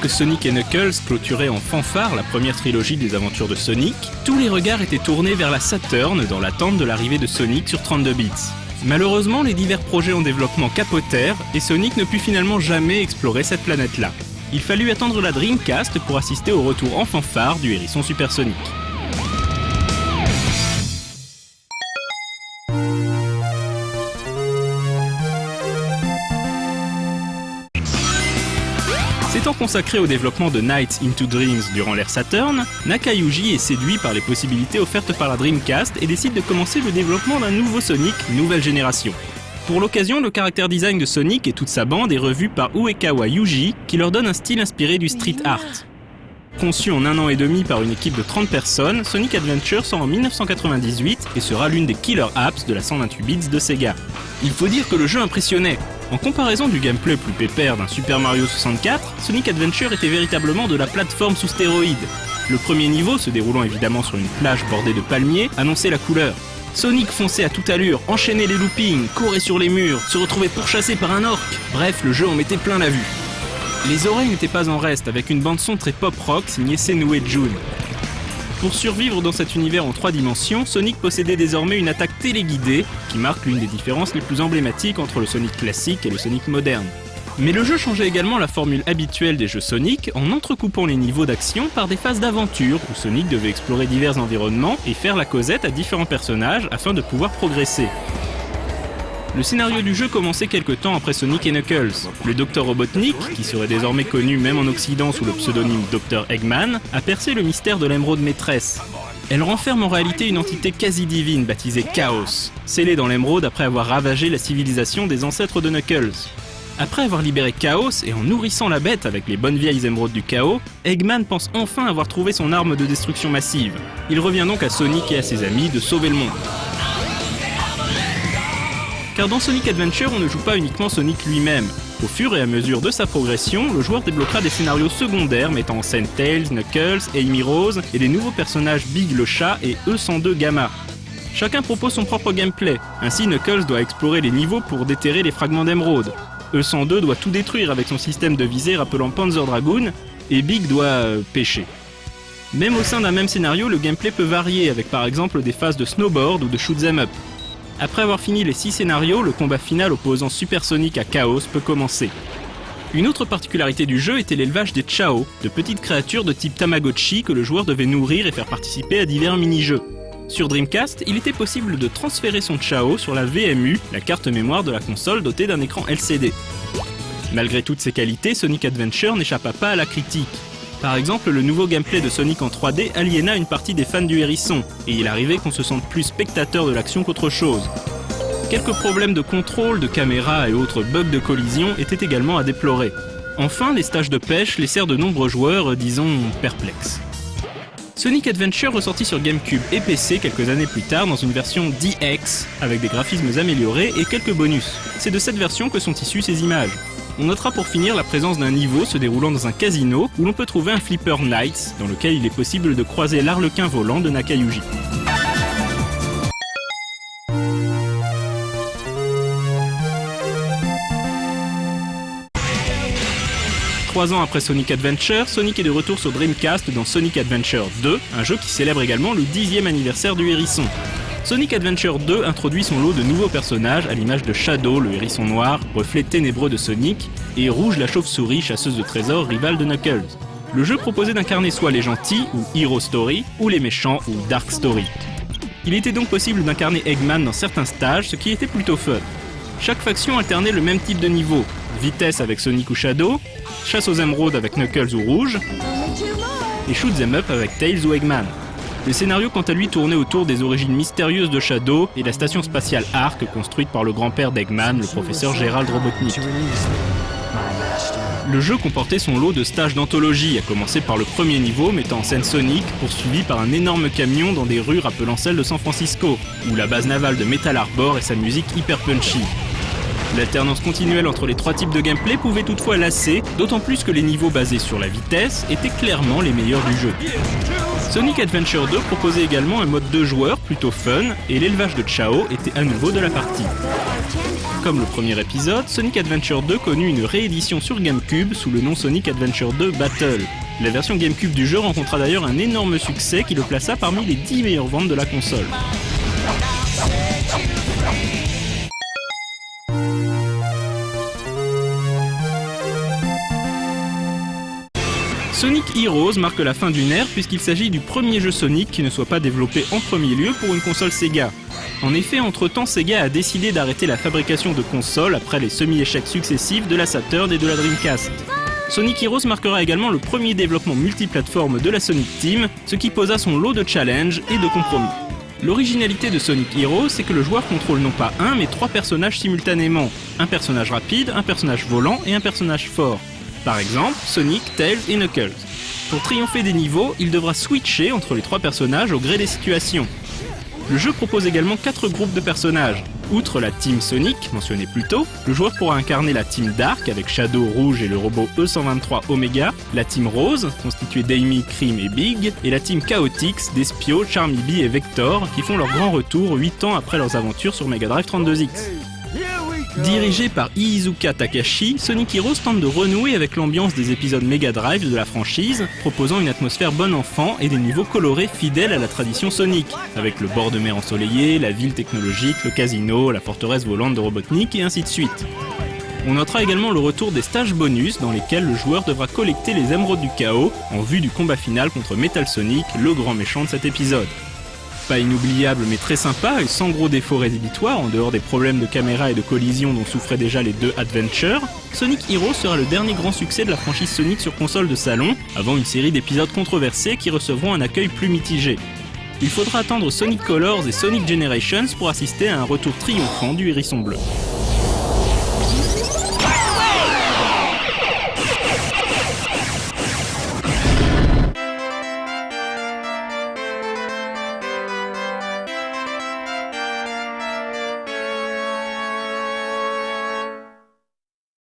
que Sonic et Knuckles clôturaient en fanfare la première trilogie des aventures de Sonic, tous les regards étaient tournés vers la Saturn dans l'attente de l'arrivée de Sonic sur 32 bits. Malheureusement, les divers projets en développement capotèrent et Sonic ne put finalement jamais explorer cette planète-là. Il fallut attendre la Dreamcast pour assister au retour en fanfare du hérisson supersonique. S'étant consacré au développement de Nights into Dreams durant l'ère Saturn, Nakayuji est séduit par les possibilités offertes par la Dreamcast et décide de commencer le développement d'un nouveau Sonic, nouvelle génération. Pour l'occasion, le caractère design de Sonic et toute sa bande est revu par Uekawa Yuji, qui leur donne un style inspiré du street art. Conçu en 1 an et demi par une équipe de 30 personnes, Sonic Adventure sort en 1998 et sera l'une des killer apps de la 128 bits de Sega. Il faut dire que le jeu impressionnait. En comparaison du gameplay plus pépère d'un Super Mario 64, Sonic Adventure était véritablement de la plateforme sous stéroïdes. Le premier niveau, se déroulant évidemment sur une plage bordée de palmiers, annonçait la couleur. Sonic fonçait à toute allure, enchaînait les loopings, courait sur les murs, se retrouvait pourchassé par un orc. Bref, le jeu en mettait plein la vue. Les oreilles n'étaient pas en reste, avec une bande-son très pop-rock signée Senue Jun. Pour survivre dans cet univers en 3 dimensions, Sonic possédait désormais une attaque téléguidée, qui marque l'une des différences les plus emblématiques entre le Sonic classique et le Sonic moderne. Mais le jeu changeait également la formule habituelle des jeux Sonic en entrecoupant les niveaux d'action par des phases d'aventure où Sonic devait explorer divers environnements et faire la causette à différents personnages afin de pouvoir progresser. Le scénario du jeu commençait quelque temps après Sonic et Knuckles. Le Dr Robotnik, qui serait désormais connu même en Occident sous le pseudonyme Dr Eggman, a percé le mystère de l'émeraude maîtresse. Elle renferme en réalité une entité quasi divine baptisée Chaos, scellée dans l'émeraude après avoir ravagé la civilisation des ancêtres de Knuckles. Après avoir libéré Chaos et en nourrissant la bête avec les bonnes vieilles émeraudes du chaos, Eggman pense enfin avoir trouvé son arme de destruction massive. Il revient donc à Sonic et à ses amis de sauver le monde. Car dans Sonic Adventure, on ne joue pas uniquement Sonic lui-même. Au fur et à mesure de sa progression, le joueur débloquera des scénarios secondaires mettant en scène Tails, Knuckles, Amy Rose et les nouveaux personnages Big le chat et E102 Gamma. Chacun propose son propre gameplay. Ainsi, Knuckles doit explorer les niveaux pour déterrer les fragments d'émeraude. E102 doit tout détruire avec son système de visée rappelant Panzer Dragoon, et Big doit pêcher. Même au sein d'un même scénario, le gameplay peut varier avec par exemple des phases de snowboard ou de shoot 'em up. Après avoir fini les 6 scénarios, le combat final opposant Super Sonic à Chaos peut commencer. Une autre particularité du jeu était l'élevage des Chao, de petites créatures de type Tamagotchi que le joueur devait nourrir et faire participer à divers mini-jeux. Sur Dreamcast, il était possible de transférer son Chao sur la VMU, la carte mémoire de la console dotée d'un écran LCD. Malgré toutes ses qualités, Sonic Adventure n'échappa pas à la critique. Par exemple, le nouveau gameplay de Sonic en 3D aliéna une partie des fans du hérisson, et il arrivait qu'on se sente plus spectateur de l'action qu'autre chose. Quelques problèmes de contrôle, de caméra et autres bugs de collision étaient également à déplorer. Enfin, les stages de pêche laissèrent de nombreux joueurs, disons, perplexes. Sonic Adventure ressortit sur GameCube et PC quelques années plus tard dans une version DX, avec des graphismes améliorés et quelques bonus. C'est de cette version que sont issues ces images. On notera pour finir la présence d'un niveau se déroulant dans un casino où l'on peut trouver un Flipper Knights, dans lequel il est possible de croiser l'arlequin volant de Nakayuji. Trois ans après Sonic Adventure, Sonic est de retour sur Dreamcast dans Sonic Adventure 2, un jeu qui célèbre également le 10e anniversaire du hérisson. Sonic Adventure 2 introduit son lot de nouveaux personnages à l'image de Shadow, le hérisson noir, reflet ténébreux de Sonic, et Rouge, la chauve-souris, chasseuse de trésors, rivale de Knuckles. Le jeu proposait d'incarner soit les gentils, ou Hero Story, ou les méchants, ou Dark Story. Il était donc possible d'incarner Eggman dans certains stages, ce qui était plutôt fun. Chaque faction alternait le même type de niveau, vitesse avec Sonic ou Shadow, chasse aux émeraudes avec Knuckles ou Rouge, et shoot 'em up avec Tails ou Eggman. Le scénario quant à lui tournait autour des origines mystérieuses de Shadow et la station spatiale Ark construite par le grand-père d'Eggman, le professeur Gérald Robotnik. Le jeu comportait son lot de stages d'anthologie, à commencer par le premier niveau mettant en scène Sonic, poursuivi par un énorme camion dans des rues rappelant celles de San Francisco, ou la base navale de Metal Harbor et sa musique hyper punchy. L'alternance continuelle entre les 3 types de gameplay pouvait toutefois lasser, d'autant plus que les niveaux basés sur la vitesse étaient clairement les meilleurs du jeu. Sonic Adventure 2 proposait également un mode 2 joueurs plutôt fun, et l'élevage de Chao était à nouveau de la partie. Comme le premier épisode, Sonic Adventure 2 connut une réédition sur GameCube sous le nom Sonic Adventure 2 Battle. La version GameCube du jeu rencontra d'ailleurs un énorme succès qui le plaça parmi les 10 meilleures ventes de la console. Sonic Heroes marque la fin d'une ère puisqu'il s'agit du premier jeu Sonic qui ne soit pas développé en premier lieu pour une console Sega. En effet, entre-temps, Sega a décidé d'arrêter la fabrication de consoles après les semi-échecs successifs de la Saturn et de la Dreamcast. Sonic Heroes marquera également le premier développement multiplateforme de la Sonic Team, ce qui posa son lot de challenges et de compromis. L'originalité de Sonic Heroes, c'est que le joueur contrôle non pas un mais 3 personnages simultanément. Un personnage rapide, un personnage volant et un personnage fort. Par exemple, Sonic, Tails et Knuckles. Pour triompher des niveaux, il devra switcher entre les 3 personnages au gré des situations. Le jeu propose également 4 groupes de personnages. Outre la Team Sonic, mentionnée plus tôt, le joueur pourra incarner la Team Dark avec Shadow Rouge et le robot E123 Omega, la Team Rose, constituée d'Amy, Cream et Big, et la Team Chaotix d'Espio, Charmy Bee et Vector, qui font leur grand retour 8 ans après leurs aventures sur Mega Drive 32X. Dirigé par Iizuka Takashi, Sonic Heroes tente de renouer avec l'ambiance des épisodes Mega Drive de la franchise, proposant une atmosphère bon enfant et des niveaux colorés fidèles à la tradition Sonic, avec le bord de mer ensoleillé, la ville technologique, le casino, la forteresse volante de Robotnik et ainsi de suite. On notera également le retour des stages bonus dans lesquels le joueur devra collecter les émeraudes du chaos en vue du combat final contre Metal Sonic, le grand méchant de cet épisode. Pas inoubliable mais très sympa et sans gros défauts rédhibitoires en dehors des problèmes de caméra et de collision dont souffraient déjà les 2 Adventure, Sonic Heroes sera le dernier grand succès de la franchise Sonic sur console de salon, avant une série d'épisodes controversés qui recevront un accueil plus mitigé. Il faudra attendre Sonic Colors et Sonic Generations pour assister à un retour triomphant du hérisson bleu.